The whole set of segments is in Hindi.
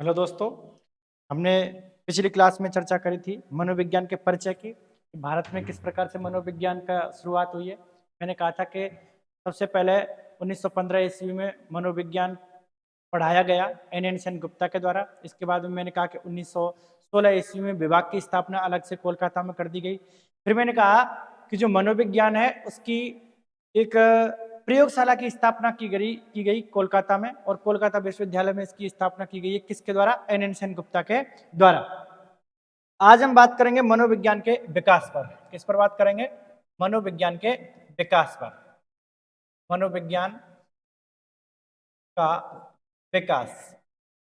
हेलो दोस्तों। हमने पिछली क्लास में चर्चा करी थी मनोविज्ञान के परिचय की कि भारत में किस प्रकार से मनोविज्ञान का शुरुआत हुई है। मैंने कहा था कि सबसे पहले 1915 ईस्वी में मनोविज्ञान पढ़ाया गया एन सेन गुप्ता के द्वारा। इसके बाद में मैंने कहा कि 1916 ईस्वी में विभाग की स्थापना अलग से कोलकाता में कर दी गई। फिर मैंने कहा कि जो मनोविज्ञान है उसकी एक प्रयोगशाला की स्थापना की गई कोलकाता में, और कोलकाता विश्वविद्यालय में इसकी स्थापना की गई है किसके द्वारा? एन सेन गुप्ता के द्वारा। आज हम बात करेंगे मनोविज्ञान के विकास पर। किस पर बात करेंगे? मनोविज्ञान के विकास पर। मनोविज्ञान का विकास।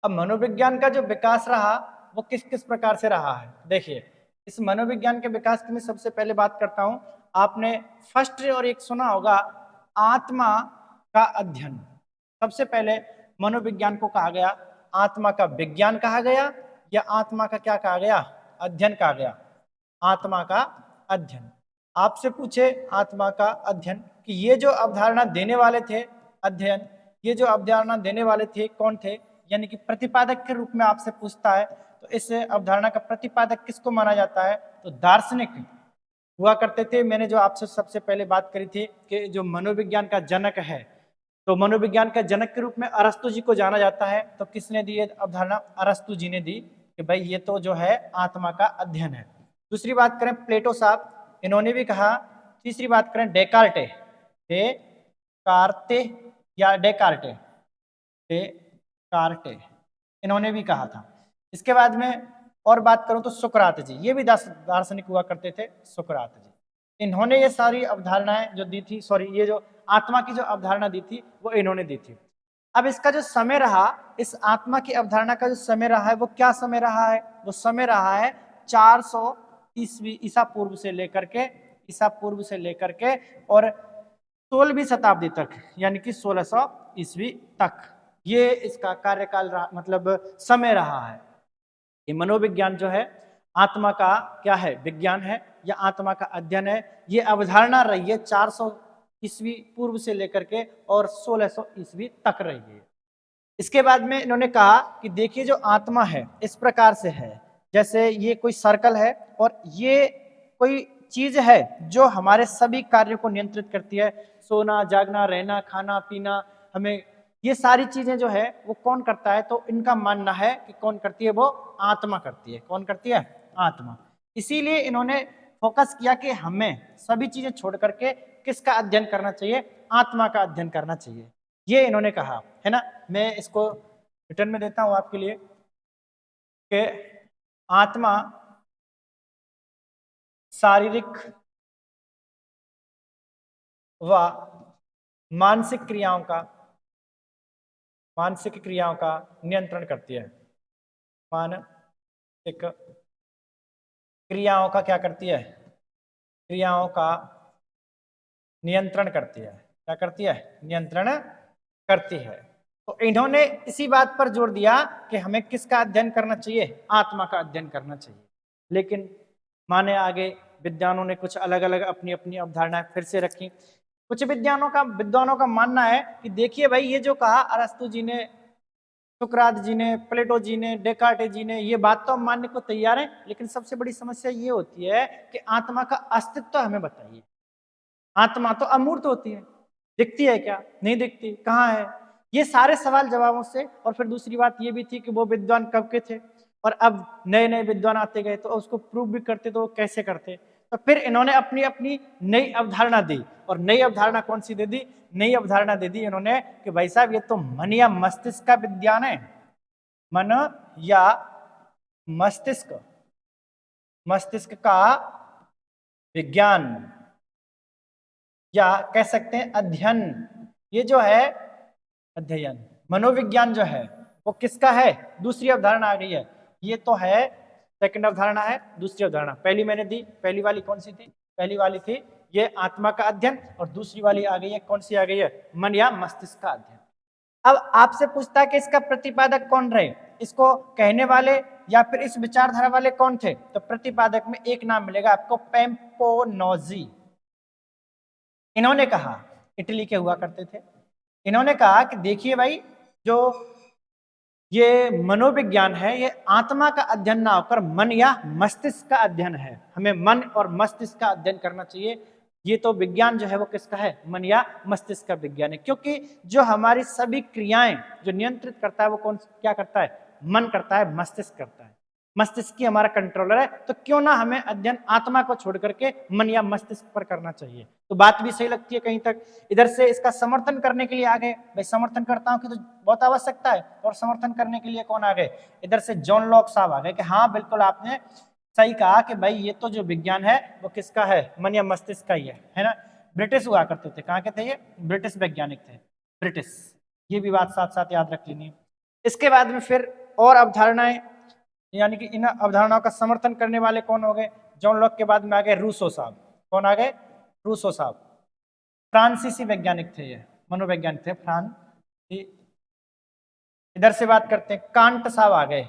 अब मनोविज्ञान का जो विकास रहा वो किस किस प्रकार से रहा है, देखिए। इस मनोविज्ञान के विकास की मैं सबसे पहले बात करता हूं। आपने फर्स्ट और एक सुना होगा, आत्मा का अध्ययन। सबसे पहले मनोविज्ञान को कहा गया आत्मा का विज्ञान कहा गया, या आत्मा का क्या कहा गया? अध्ययन कहा गया। आत्मा का अध्ययन। आपसे पूछे आत्मा का अध्ययन कि ये जो अवधारणा देने वाले थे, अध्ययन, ये जो अवधारणा देने वाले थे कौन थे, यानी कि प्रतिपादक के रूप में आपसे पूछता है तो इस अवधारणा का प्रतिपादक किसको माना जाता है? तो दार्शनिक हुआ करते थे। मैंने जो आपसे सबसे पहले बात करी थी कि जो मनोविज्ञान का जनक है, तो मनोविज्ञान के जनक के रूप में अरस्तु जी को जाना जाता है। तो किसने दी अवधारणा? अरस्तु जी ने दी कि भाई ये तो जो है आत्मा का अध्ययन है। दूसरी बात करें प्लेटो साहब, इन्होंने भी कहा। तीसरी बात करें डेकार्टे, डेकार्टे या डेकार्टे, डेकार्टे, इन्होंने भी कहा था। इसके बाद में और बात करूं तो सुकरात जी, ये भी दार्शनिक हुआ करते थे, सुकरात जी। इन्होंने ये सारी अवधारणाएं जो दी थी, सॉरी, ये जो आत्मा की जो अवधारणा दी थी वो इन्होंने दी थी। अब इसका जो समय रहा, इस आत्मा की अवधारणा का जो समय रहा है वो क्या समय रहा है? वो समय रहा है 400 ईस्वी ईसा पूर्व से लेकर के, ईसा पूर्व से लेकर के और 16वीं शताब्दी तक, यानी कि 1600 ईस्वी तक ये इसका कार्यकाल रहा, मतलब समय रहा है। ये मनोविज्ञान जो है आत्मा का क्या है? विज्ञान है या आत्मा का अध्ययन है। ये अवधारणा रही है 400 ईस्वी पूर्व से लेकर के और 1600 ईस्वी तक रही है। इसके बाद में इन्होंने कहा कि देखिए जो आत्मा है इस प्रकार से है, जैसे ये कोई सर्कल है और ये कोई चीज है जो हमारे सभी कार्यों को नियंत्रित करती है। सोना, जागना, रहना, खाना, पीना, हमें ये सारी चीजें जो है वो कौन करता है? तो इनका मानना है कि कौन करती है? वो आत्मा करती है। कौन करती है? आत्मा। इसीलिए इन्होंने फोकस किया कि हमें सभी चीजें छोड़ करके किसका अध्ययन करना चाहिए? आत्मा का अध्ययन करना चाहिए, ये इन्होंने कहा है ना। मैं इसको रिटर्न में देता हूं आपके लिए कि आत्मा शारीरिक व मानसिक क्रियाओं का नियंत्रण करती है। मानसिक क्रियाओं का क्या करती है? क्रियाओं का नियंत्रण करती है। क्या करती है? नियंत्रण करती है। तो इन्होंने इसी बात पर जोर दिया कि हमें किसका अध्ययन करना चाहिए? आत्मा का अध्ययन करना चाहिए। लेकिन माने आगे विद्वानों ने कुछ अलग अलग अपनी अपनी अवधारणाएं फिर से रखी। कुछ विद्वानों का मानना है कि देखिए भाई, ये जो कहा अरस्तु जी ने, सुकरात जी ने, प्लेटो जी ने, डेकार्टे जी ने, ये बात तो हम मानने को तैयार हैं, लेकिन सबसे बड़ी समस्या ये होती है कि आत्मा का अस्तित्व हमें बताइए। आत्मा तो अमूर्त होती है, दिखती है क्या? नहीं दिखती, कहाँ है? ये सारे सवाल जवाबों से। और फिर दूसरी बात ये भी थी कि वो विद्वान कब के थे, और अब नए नए विद्वान आते गए तो उसको प्रूव भी करते, तो वो कैसे करते? तो फिर इन्होंने अपनी अपनी नई अवधारणा दी। और नई अवधारणा कौन सी दे दी? नई अवधारणा दे दी इन्होंने कि भाई साहब, ये तो मन या मस्तिष्क का विज्ञान है। मन या मस्तिष्क, मस्तिष्क का विज्ञान, या कह सकते हैं अध्ययन। ये जो है अध्ययन, मनोविज्ञान जो है वो किसका है? दूसरी अवधारणा आ गई है। ये तो है सेकंड अवधारणा है। दूसरी अवधारणा पहली मैंने दी, पहली वाली कौन सी थी? पहली वाली थी ये आत्मा का अध्ययन, और दूसरी वाली आ गई है, कौन सी आ गई है? मन या मस्तिष्क का अध्ययन। अब आपसे पूछता है कि इसका प्रतिपादक कौन रहे, इसको कहने वाले या फिर इस विचारधारा वाले कौन थे? तो प्रतिपादक में एक नाम मिलेगा आपको, पेम्पोनोजी। इन्होंने कहा, इटली के हुआ करते थे, इन्होंने कहा कि देखिए भाई, जो ये मनोविज्ञान है, ये आत्मा का अध्ययन ना होकर मन या मस्तिष्क का अध्ययन है। हमें मन और मस्तिष्क का अध्ययन करना चाहिए। ये तो विज्ञान जो है वो किसका है? मन या मस्तिष्क का विज्ञान है, क्योंकि जो हमारी सभी क्रियाएं जो नियंत्रित करता है वो कौन क्या करता है? मन करता है, मस्तिष्क करता है। मस्तिष्क ही हमारा कंट्रोलर है, तो क्यों ना हमें अध्ययन आत्मा को छोड़ करके मन या मस्तिष्क पर करना चाहिए। तो बात भी सही लगती है कहीं तक। इधर से इसका समर्थन करने के लिए आ गए, भाई समर्थन करता हूं कि तो बहुत आवश्यकता है, और समर्थन करने के लिए कौन आ गए? इधर से जॉन लॉक साहब आ गए कि हाँ बिल्कुल आपने सही कहा कि भाई ये तो जो विज्ञान है वो किसका है? मन या मस्तिष्क का ही है ना। ब्रिटिश हुआ करते थे, कहाँ के थे ये? ब्रिटिश वैज्ञानिक थे, ब्रिटिश। ये भी बात साथ साथ याद रख लेनी है। इसके बाद में फिर और अवधारणाएं, यानी कि इन अवधारणाओं का समर्थन करने वाले कौन हो गए? जॉन लॉक के बाद में आ गए रूसो साहब। कौन आ गए? रूसो साहब, फ्रांसीसी वैज्ञानिक थे, ये मनोवैज्ञानिक थे फ्रांस। इधर से बात करते हैं, कांट साहब आ गए,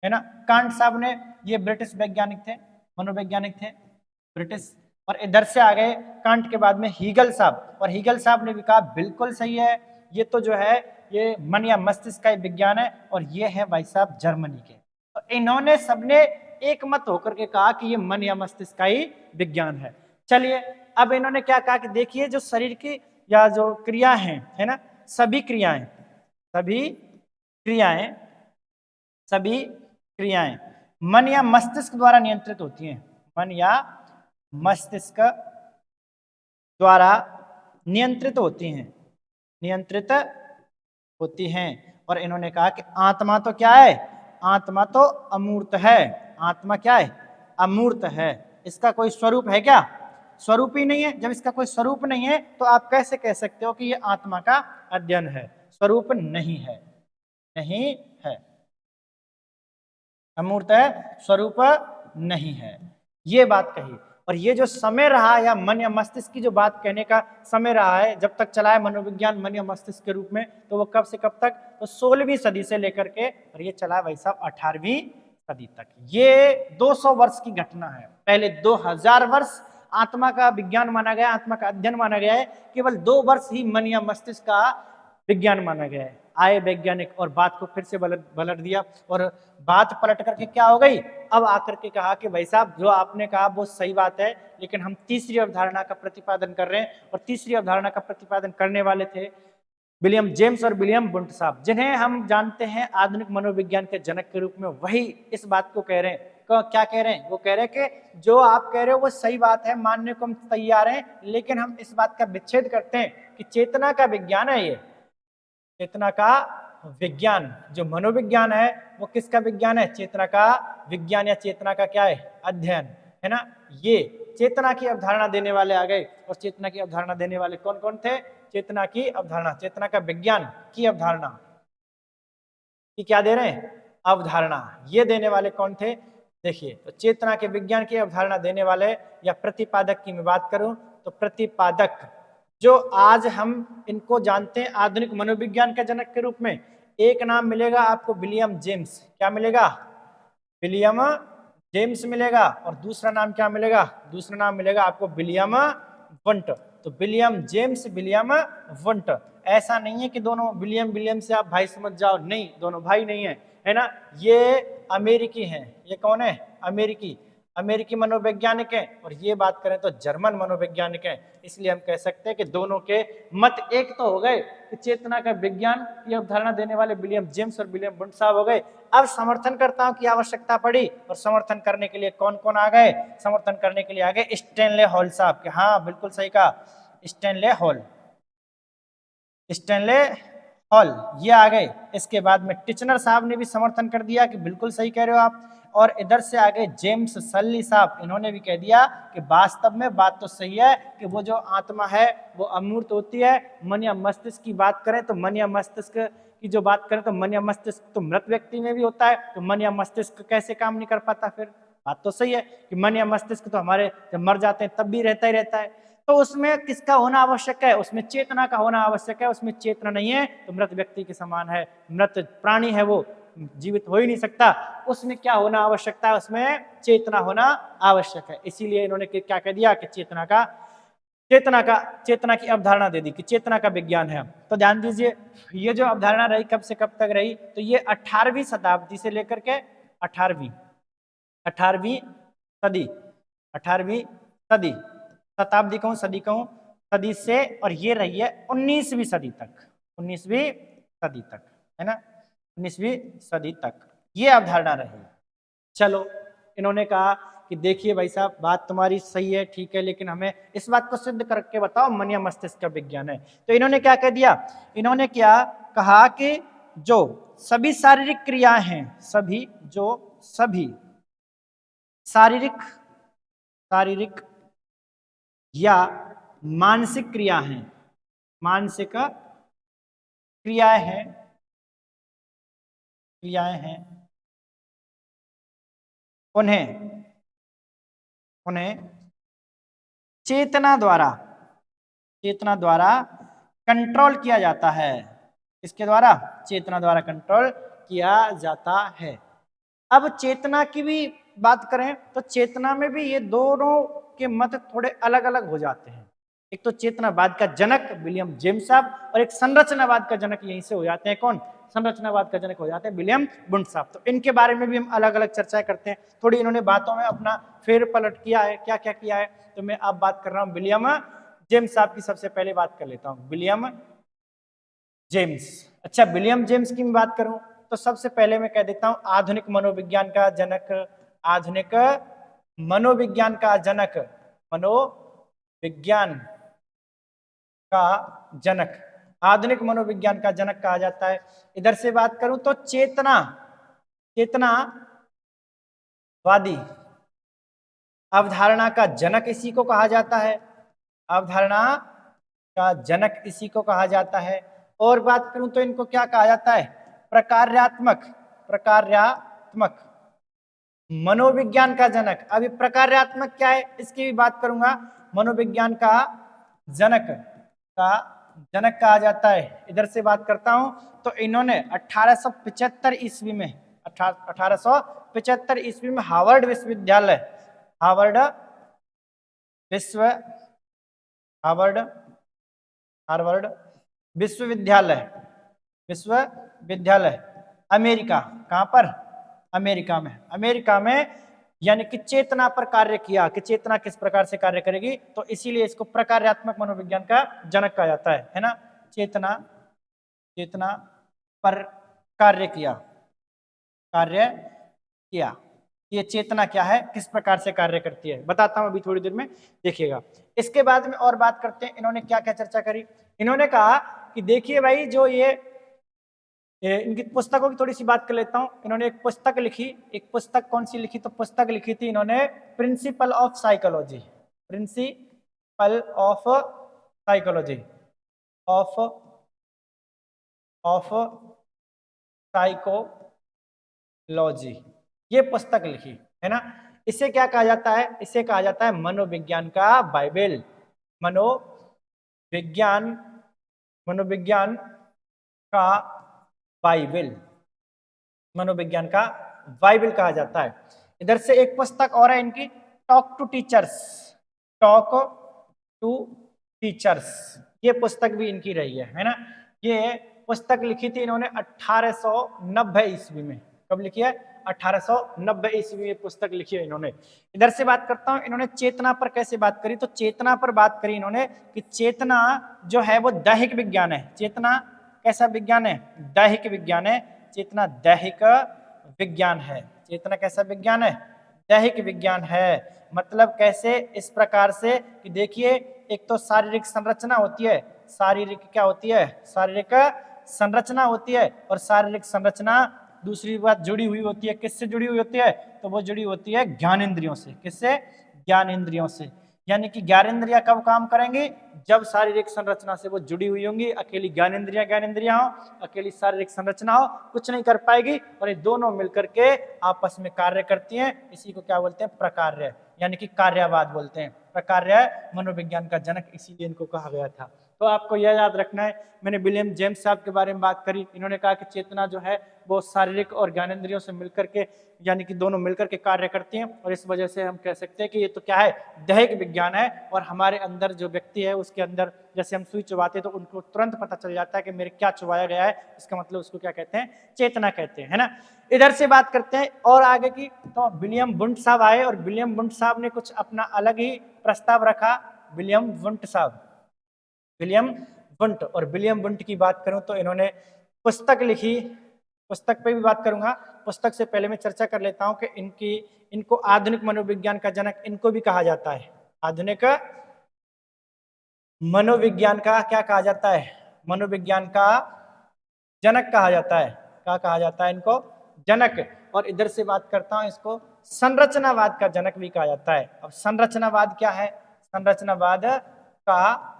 है ना। कांट साहब ने, ये ब्रिटिश वैज्ञानिक थे, मनोवैज्ञानिक थे, ब्रिटिश। और इधर से आ गए कांट के बाद में हीगल साहब, और हीगल साहब ने भी कहा बिल्कुल सही है, ये तो जो है ये मन या मस्तिष्क का विज्ञान है, और ये है भाई साहब जर्मनी के। तो इन्होंने सबने एक मत होकर के कहा कि ये मन या मस्तिष्क का ही विज्ञान है। चलिए अब इन्होंने क्या कहा कि देखिए जो शरीर की या जो क्रिया है ना, सभी क्रियाएं सभी क्रियाएं मन या मस्तिष्क द्वारा नियंत्रित होती हैं। मन या मस्तिष्क द्वारा नियंत्रित होती हैं। और इन्होंने कहा कि आत्मा तो क्या है? आत्मा तो अमूर्त है। आत्मा क्या है? अमूर्त है। इसका कोई स्वरूप है क्या? स्वरूप ही नहीं है। जब इसका कोई स्वरूप नहीं है तो आप कैसे कह सकते हो कि ये आत्मा का अध्ययन है? स्वरूप नहीं है, नहीं है, अमूर्त है, स्वरूप नहीं है, ये बात कही। और ये जो समय रहा या मन या मस्तिष्क की जो बात कहने का समय रहा है, जब तक चला है मनोविज्ञान मन या मस्तिष्क के रूप में, तो वो कब से कब तक? तो 16वीं सदी से लेकर के, और ये चला भाई साहब 18वीं सदी तक। ये 200 वर्ष की घटना है। पहले 2000 वर्ष आत्मा का विज्ञान माना गया, आत्मा का अध्ययन माना गया है। केवल 2 वर्ष ही मन या मस्तिष्क का विज्ञान माना गया है। आए वैज्ञानिक और बात को फिर से पलट दिया, और बात पलट करके क्या हो गई? अब आकर के कहा कि भाई साहब जो आपने कहा वो सही बात है, लेकिन हम तीसरी अवधारणा का प्रतिपादन कर रहे हैं। और तीसरी अवधारणा का प्रतिपादन करने वाले थे विलियम जेम्स और विलियम बुंट साहब, जिन्हें हम जानते हैं आधुनिक मनोविज्ञान के जनक के रूप में। वही इस बात को कह रहे हैं। क्या कह रहे हैं? वो कह रहे हैं कि जो आप कह रहे हो वो सही बात है, मानने को हम तैयार हैं, लेकिन हम इस बात का विच्छेद करते हैं कि चेतना का विज्ञान है ये। चेतना का विज्ञान जो मनोविज्ञान है वो किसका विज्ञान है? चेतना का विज्ञान, या चेतना का क्या है? अध्ययन, है ना। ये चेतना की अवधारणा देने वाले आ गए। और चेतना की अवधारणा देने वाले कौन कौन थे? चेतना की अवधारणा, चेतना का विज्ञान की अवधारणा की क्या दे रहे हैं? अवधारणा। ये देने वाले कौन थे? देखिए, तो चेतना के विज्ञान की अवधारणा देने वाले या प्रतिपादक की मैं बात करूं तो प्रतिपादक जो आज हम इनको जानते हैं आधुनिक मनोविज्ञान के जनक के रूप में, एक नाम मिलेगा आपको विलियम जेम्स। क्या मिलेगा? विलियम जेम्स मिलेगा। और दूसरा नाम क्या मिलेगा? दूसरा नाम मिलेगा आपको विलियम वंट। तो विलियम जेम्स, विलियम वंट। ऐसा नहीं है कि दोनों विलियम विलियम से आप भाई समझ जाओ, नहीं, दोनों भाई नहीं है, है ना। ये अमेरिकी हैं। ये कौन है? अमेरिकी मनोवैज्ञानिक हैं। और ये बात करें तो जर्मन मनोवैज्ञानिक हैं। इसलिए हम कह सकते हैं कि दोनों के मत एक तो हो गए कि चेतना का विज्ञान की अवधारणा देने वाले विलियम जेम्स और विलियम वुंट साहब हो गए। अब समर्थनकर्ताओं की आवश्यकता पड़ी, और समर्थन करने के लिए कौन कौन आ गए? समर्थन करने के लिए आ गए स्टैनले हॉल साहब के। हाँ बिल्कुल सही कहा, स्टैनले हॉल ये आ गए। इसके बाद में टिचनर साहब ने भी समर्थन कर दिया कि बिल्कुल सही कह रहे हो आप। और इधर से आगे जेम्स सल्ली साहब, इन्होंने भी कह दिया कि वास्तव में बात तो सही है कि वो जो आत्मा है वो अमूर्त होती है। मन या मस्तिष्क की बात करें तो मन या मस्तिष्क की जो बात करें तो मन या मस्तिष्क तो मृत व्यक्ति में भी होता है, तो मन या मस्तिष्क कैसे काम नहीं कर पाता? फिर बात तो सही है कि मन या मस्तिष्क तो हमारे जब मर जाते हैं तब भी रहता ही रहता है। तो उसमें किसका होना आवश्यक है? उसमें चेतना का होना आवश्यक है। उसमें चेतना नहीं है तो मृत व्यक्ति के समान है, मृत प्राणी है, वो जीवित हो ही नहीं सकता। उसमें क्या होना आवश्यकता है? उसमें चेतना होना आवश्यक है। इसीलिए इन्होंने क्या कह दिया कि चेतना का चेतना की अवधारणा दे दी कि चेतना का विज्ञान है। तो ध्यान दीजिए, ये जो अवधारणा रही कब से कब तक रही, तो ये 18वीं शताब्दी से लेकर के 18वीं 18वीं सदी 18वीं सदी शताब्दी कहूँ, सदी कहूँ, सदी से, और ये रही है 19वीं सदी तक, 19वीं सदी तक, है ना, 19वीं सदी तक ये अवधारणा रही। चलो, इन्होंने कहा कि देखिए भाई साहब, बात तुम्हारी सही है, ठीक है, लेकिन हमें इस बात को सिद्ध करके बताओ मन या मस्तिष्क का विज्ञान है। तो इन्होंने क्या कह दिया, इन्होंने क्या कहा कि जो सभी शारीरिक क्रियाएं हैं, सभी शारीरिक या मानसिक क्रिया हैं, मानसिक क्रियाएं हैं, उन्हें चेतना द्वारा कंट्रोल किया जाता है। किसके द्वारा? चेतना द्वारा कंट्रोल किया जाता है। अब चेतना की भी बात करें तो चेतना में भी ये दोनों के मत थोड़े अलग अलग हो जाते हैं। एक तो चेतनावाद का जनक विलियम जेम्स साहब, और एक संरचनावाद का जनक यहीं से हो जाते हैं। कौन? संरचनावाद का जनक हो जाते हैं विलियम वुंड साहब। तो इनके बारे में भी हम अलग अलग चर्चाएं करते हैं। थोड़ी इन्होंने बातों में अपना फेर पलट किया है, क्या क्या किया है। तो मैं अब बात कर रहा हूँ विलियम जेम्स साहब की। सबसे पहले बात कर लेता हूँ विलियम जेम्स। अच्छा, विलियम जेम्स की मैं बात करूं तो सबसे पहले मैं कह देता हूं आधुनिक मनोविज्ञान का जनक, आधुनिक मनोविज्ञान का जनक, मनोविज्ञान का जनक, आधुनिक मनोविज्ञान का जनक कहा जाता है। इधर से बात करूं तो चेतनावादी अवधारणा का जनक इसी को कहा जाता है, अवधारणा का जनक इसी को कहा जाता है। और बात करूं तो इनको क्या कहा जाता है? प्रकार्यात्मक मनोविज्ञान का जनक। अभी प्रकार्यात्मक क्या है इसकी भी बात करूंगा। मनोविज्ञान का जनक कहा जाता है। इधर से बात करता हूं तो इन्होंने 1875 ईस्वी में 1875 ईस्वी में हार्वर्ड विश्वविद्यालय अमेरिका, कहां पर? अमेरिका में यानी कि चेतना पर कार्य किया कि चेतना किस प्रकार से कार्य करेगी। तो इसीलिए इसको प्रकार्यात्मक मनोविज्ञान का जनक कहा जाता है ना। चेतना पर कार्य किया ये चेतना क्या है, किस प्रकार से कार्य करती है, बताता हूं अभी थोड़ी देर में, देखिएगा। इसके बाद में और बात करते हैं इन्होंने क्या क्या चर्चा करी। इन्होंने कहा कि देखिए भाई, जो ये इनकी पुस्तकों की थोड़ी सी बात कर लेता हूं। इन्होंने एक पुस्तक लिखी, एक पुस्तक कौन सी लिखी? तो पुस्तक लिखी थी इन्होंने प्रिंसिपल ऑफ साइकोलॉजी, ये पुस्तक लिखी है ना। इसे क्या कहा जाता है? इसे कहा जाता है मनोविज्ञान का बाइबल, मनोविज्ञान का बाइबल कहा जाता है। इधर से एक पुस्तक और है इनकी, टॉक टू टीचर्स, ये पुस्तक भी इनकी रही है ना। ये पुस्तक लिखी थी इन्होंने 1890 ईस्वी में। कब लिखी है? 1890 ईस्वी में पुस्तक लिखी है इन्होंने। इधर से बात करता हूं, इन्होंने चेतना पर कैसे बात करी। तो चेतना पर बात करी इन्होंने कि चेतना जो है वो दैहिक विज्ञान है। चेतना कैसा विज्ञान है? दैहिक विज्ञान है। चेतना दैहिक विज्ञान है। चेतना कैसा विज्ञान है? दैहिक विज्ञान है। मतलब कैसे? इस प्रकार से कि देखिए, एक तो शारीरिक संरचना होती है, शारीरिक संरचना होती है, और शारीरिक संरचना दूसरी बात जुड़ी हुई होती है। किससे जुड़ी हुई होती है? तो वो जुड़ी होती है ज्ञानेंद्रियों से। किससे? ज्ञानेंद्रियों से। यानी कि ज्ञानेंद्रियां कब काम करेंगी? जब शारीरिक संरचना से वो जुड़ी हुई होंगी। अकेली ज्ञानेंद्रियां हो, अकेली शारीरिक संरचना हो, कुछ नहीं कर पाएगी। और ये दोनों मिलकर के आपस में कार्य करती हैं। इसी को क्या बोलते हैं? प्रकार्य, यानी कि कार्यवाद बोलते हैं। प्रकार्य मनोविज्ञान का जनक इसीलिए इनको कहा गया था। तो आपको यह याद रखना है, मैंने विलियम जेम्स साहब के बारे में बात करी, इन्होंने कहा कि चेतना जो है वो शारीरिक और ज्ञानेंद्रियों से मिलकर के, यानी कि दोनों मिलकर के कार्य करती हैं, और इस वजह से हम कह सकते हैं कि ये तो क्या है, दैहिक विज्ञान है। और हमारे अंदर जो व्यक्ति है उसके अंदर जैसे हम सुई चुबाते तो उनको तुरंत पता चल जाता है कि मेरे क्या चुबाया गया है, इसका मतलब उसको क्या कहते हैं, चेतना कहते हैं, है ना। इधर से बात करते हैं और आगे की, तो विलियम वुंट साहब आए और विलियम वुंट साहब ने कुछ अपना अलग ही प्रस्ताव रखा। विलियम वुंट साहब, विलियम वुंट, और विलियम वुंट की बात करूं तो इन्होंने पुस्तक लिखी, पुस्तक पे भी बात करूंगा। पुस्तक से पहले मैं चर्चा कर लेता हूं कि इनको आधुनिक मनोविज्ञान का जनक इनको भी कहा जाता है। आधुनिक मनोविज्ञान का क्या कहा जाता है, मनोविज्ञान का जनक कहा जाता है। क्या कहा जाता है इनको, जनक। और इधर से बात करता हूं, इसको संरचनावाद का जनक भी कहा जाता है। अब संरचनावाद क्या है, संरचनावाद का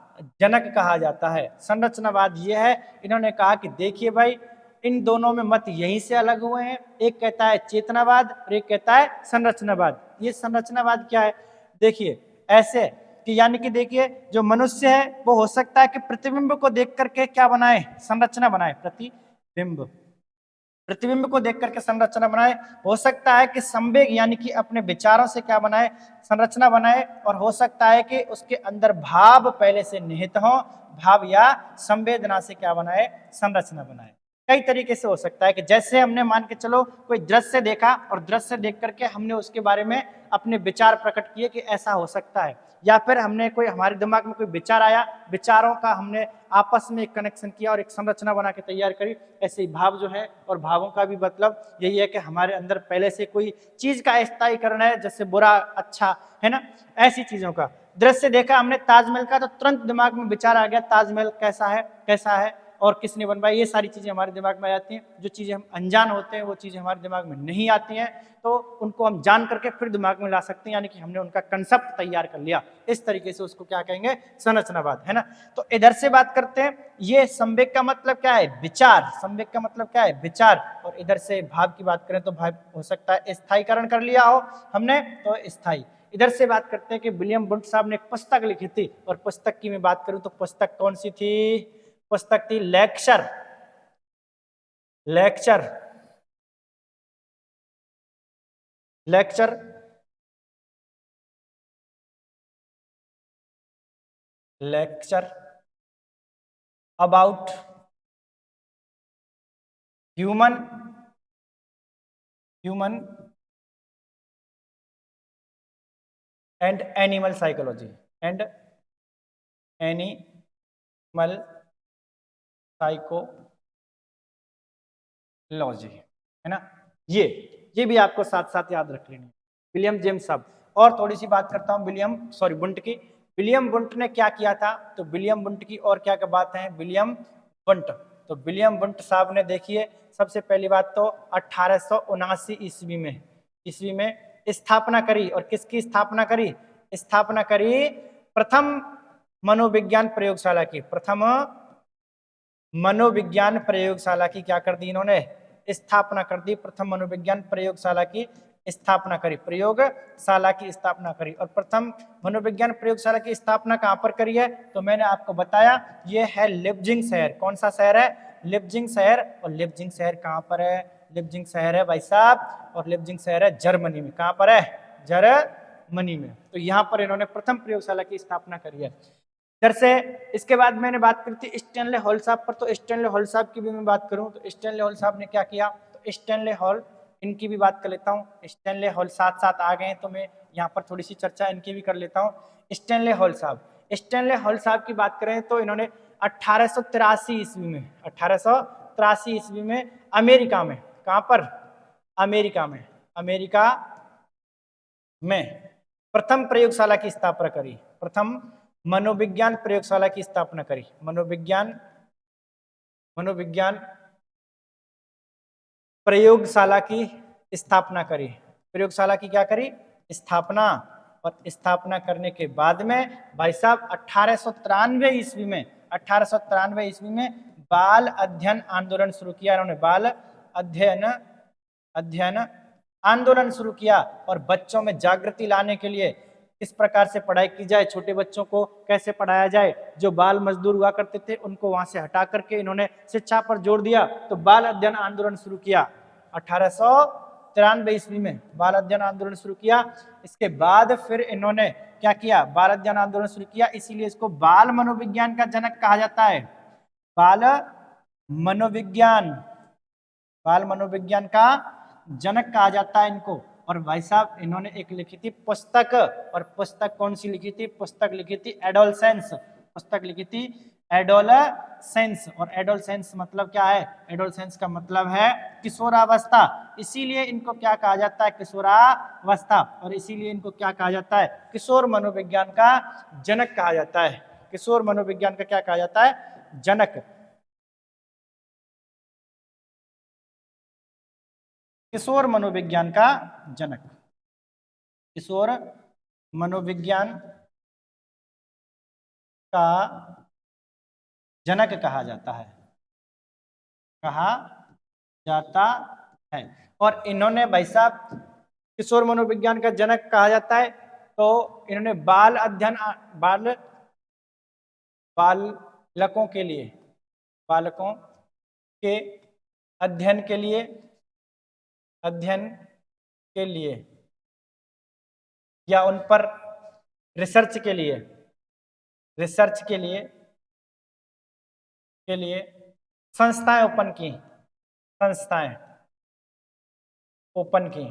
जनक कहा जाता है। संरचनावाद ये है, इन्होंने कहा कि देखिए भाई, इन दोनों में मत यहीं से अलग हुए हैं, एक कहता है चेतनावाद और एक कहता है संरचनावाद। ये संरचनावाद क्या है, देखिए ऐसे कि यानी कि देखिए जो मनुष्य है वो हो सकता है कि प्रतिबिंब को देख करके क्या बनाए, संरचना बनाए, प्रतिबिंब, प्रतिबिंब को देख करके संरचना बनाए। हो सकता है कि संवेग यानी कि अपने विचारों से क्या बनाए, संरचना बनाए। और हो सकता है कि उसके अंदर भाव पहले से निहित हो, भाव या संवेदना से क्या बनाए, संरचना बनाए। कई तरीके से हो सकता है कि जैसे हमने मान के चलो कोई दृश्य देखा और दृश्य देख करके हमने उसके बारे में अपने विचार प्रकट किए कि ऐसा हो सकता है, या फिर हमने कोई, हमारे दिमाग में कोई विचार आया, विचारों का हमने आपस में एक कनेक्शन किया और एक संरचना बना के तैयार करी। ऐसे ही भाव जो है, और भावों का भी मतलब यही है कि हमारे अंदर पहले से कोई चीज का स्थायीकरण है, जैसे बुरा अच्छा, है ना, ऐसी चीजों का। दृश्य देखा हमने ताजमहल का तो तुरंत दिमाग में विचार आ गया, ताजमहल कैसा है, कैसा है और किसने बनवाया, ये सारी चीजें हमारे दिमाग में आ जाती हैं। जो चीजें हम अनजान होते हैं वो चीजें हमारे दिमाग में नहीं आती हैं, तो उनको हम जान करके फिर दिमाग में ला सकते हैं, यानी कि हमने उनका कंसेप्ट तैयार कर लिया। इस तरीके से उसको क्या कहेंगे, संरचनावाद, है ना। तो इधर से बात करते हैं, ये संवेग का मतलब क्या है, विचार, संवेग का मतलब क्या है, विचार। और इधर से भाव की बात करें तो भाव हो सकता है स्थायीकरण कर लिया हो हमने, तो स्थायी। इधर से बात करते हैं कि विलियम वुंट साहब ने एक पुस्तक लिखी थी, और पुस्तक की मैं बात करूं तो पुस्तक कौन सी थी, पुस्तक थी lecture, lecture, lecture, lecture about human, human and animal psychology, and animal psychology, है ना। ये भी आपको साथ साथ याद रख लेनी है, विलियम जेम्स साहब। और थोड़ी सी बात करता हूँ वुंट की। विलियम वुंट ने क्या किया था, तो विलियम वुंट की और क्या क्या बात है, विलियम वुंट, तो विलियम वुंट साहब ने देखिए सबसे पहली बात तो 1879 ईस्वी में स्थापना करी। और किसकी स्थापना करी, स्थापना करी प्रथम मनोविज्ञान प्रयोगशाला की, प्रथम मनोविज्ञान प्रयोगशाला की क्या कर दी इन्होंने, स्थापना कर दी। प्रथम मनोविज्ञान प्रयोगशाला की स्थापना करी, प्रयोगशाला की स्थापना करी। और प्रथम मनोविज्ञान प्रयोगशाला की स्थापना कहां पर करी है, तो मैंने आपको बताया ये है लिप्जिंग शहर। कौन सा शहर है, लिप्जिंग शहर। और लिप्जिंग शहर कहां पर है, लिप्जिंग शहर है भाई साहब, और लिप्जिंग शहर है जर्मनी में। कहां पर है, जर्मनी में। तो यहां पर इन्होंने प्रथम प्रयोगशाला की स्थापना करी है। इधर से इसके बाद मैंने बात करी थी स्टैनले हॉल साहब पर, तो स्टैनले हॉल साहब की भी मैं बात करूं तो स्टैनले हॉल साहब ने क्या किया, तो स्टैनले हॉल, इनकी भी बात कर लेता हूं। स्टैनले हॉल साथ साथ आ गए तो मैं यहाँ पर थोड़ी सी चर्चा इनकी भी कर लेता हूँ। स्टैनले हॉल साहब, स्टैनले हॉल साहब की बात करें तो इन्होंने 1883 ईस्वी में, 1883 ईस्वी में अमेरिका में, कहाँ पर, अमेरिका में, अमेरिका में प्रथम प्रयोगशाला की स्थापना करी, प्रथम मनोविज्ञान प्रयोगशाला की स्थापना करी, मनोविज्ञान प्रयोगशाला की स्थापना करी, प्रयोगशाला की क्या करी, स्थापना। और स्थापना करने के बाद में भाई साहब 1893 ईस्वी में, 1893 ईस्वी में बाल अध्ययन आंदोलन शुरू किया इन्होंने, बाल अध्ययन आंदोलन शुरू किया। और बच्चों में जागृति लाने के लिए किस प्रकार से पढ़ाई की जाए, छोटे बच्चों को कैसे पढ़ाया जाए, जो बाल मजदूर हुआ करते थे उनको वहां से हटा करके इन्होंने शिक्षा पर जोर दिया, तो बाल अध्ययन आंदोलन शुरू किया 1893 ईस्वी में बाल अध्ययन आंदोलन शुरू किया। इसके बाद फिर इन्होंने क्या किया, बाल अध्ययन आंदोलन शुरू किया, इसीलिए इसको बाल मनोविज्ञान का जनक कहा जाता है। बाल मनोविज्ञान, बाल मनोविज्ञान का जनक कहा जाता है इनको। और भाई साहब इन्होंने एक लिखी थी पुस्तक, और पुस्तक कौन सी लिखी थी, पुस्तक लिखी थी एडोलसेंस, पुस्तक लिखी थी एडोलसेंस। और एडोलसेंस मतलब क्या है, एडोलसेंस का मतलब है किशोरावस्था, इसीलिए इनको क्या कहा जाता है, किशोरावस्था, और इसीलिए इनको क्या कहा जाता है, किशोर मनोविज्ञान का जनक कहा जाता है। किशोर मनोविज्ञान का क्या कहा जाता है, जनक। किशोर मनोविज्ञान का जनक, किशोर मनोविज्ञान का जनक कहा जाता है, कहा जाता है। और इन्होंने भाई साहब किशोर मनोविज्ञान का जनक कहा जाता है, तो इन्होंने बाल अध्ययन बालकों के लिए, बालकों के अध्ययन के लिए, अध्ययन के लिए या उन पर रिसर्च के लिए, रिसर्च के लिए संस्थाएं ओपन की, संस्थाएं ओपन की।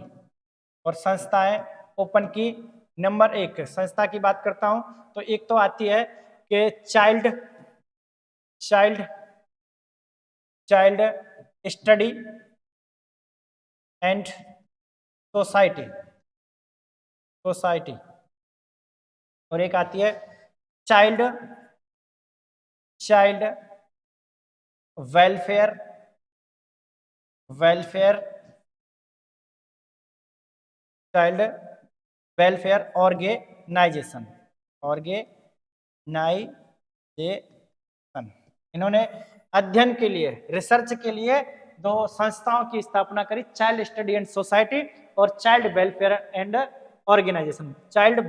और संस्थाएं ओपन की, नंबर 1 संस्था की बात करता हूं तो एक तो आती है कि चाइल्ड स्टडी एंड सोसाइटी, और एक आती है child welfare child welfare organisation. इन्होंने अध्ययन के लिए, रिसर्च के लिए दो संस्थाओं की स्थापना करी, चाइल्ड स्टडी एंड सोसाइटी और child welfare and organisation, child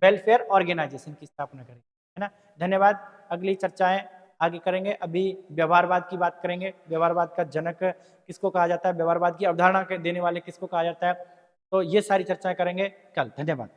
welfare organisation की स्थापना करी, है ना। धन्यवाद। अगली चर्चाएं आगे करेंगे। अभी व्यवहारवाद की बात करेंगे, व्यवहारवाद का जनक किसको कहा जाता है, व्यवहारवाद की अवधारणा देने वाले किसको कहा जाता है, तो ये सारी चर्चाएं करेंगे कल। धन्यवाद।